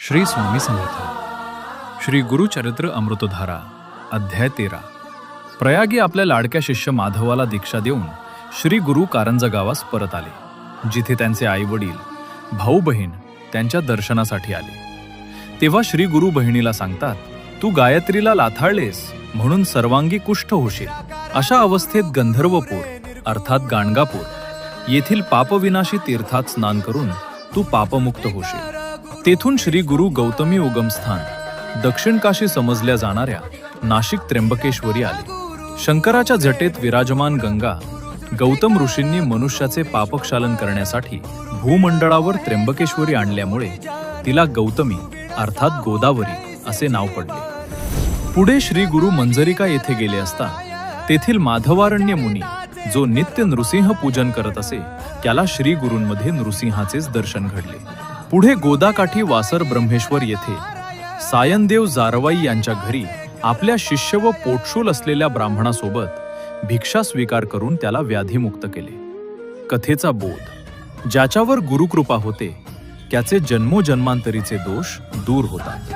श्री स्वामी समर्थ. श्री गुरुचरित्र अमृतधारा अध्याय 13. प्रयागी आपल्या लाडक्या शिष्य माधवाला दीक्षा देऊन श्री गुरु कारंजा गावास परत आले, जिथे त्यांचे आई वडील भाऊ बहीण त्यांच्या दर्शनासाठी आले. तेव्हा श्री गुरु बहिणीला सांगतात, तू गायत्रीला लाथाळलेस म्हणून सर्वांगी कुष्ठ होशील. अशा अवस्थेत गंधर्वपूर अर्थात गाणगापूर येथील पापविनाशी तीर्थात स्नान करून तू पापमुक्त होशील. तेथून श्री गुरु गौतमी उगमस्थान दक्षिण काशी समजल्या जाणाऱ्या नाशिक त्र्यंबकेश्वरी आले. शंकराच्या जटेत विराजमान गंगा गौतम ऋषींनी मनुष्याचे पापक्षालन करण्यासाठी भूमंडळावर त्र्यंबकेश्वरी आणल्यामुळे तिला गौतमी अर्थात गोदावरी असे नाव पडले. पुढे श्री गुरु मंजरिका येथे गेले असता तेथील माधवारण्य मुनी जो नित्य नृसिंह पूजन करत असे, त्याला श्री गुरूंमध्ये नृसिंहाचेच दर्शन घडले. पुढे गोदाकाठी वासर ब्रह्मेश्वर येथे सायनदेव जारवाई यांच्या घरी आपल्या शिष्य व पोटशूल असलेल्या ब्राह्मणासोबत भिक्षा स्वीकार करून त्याला व्याधीमुक्त केले. कथेचा बोध: ज्याच्यावर गुरुकृपा होते त्याचे जन्मोजन्मांतरीचे दोष दूर होतात.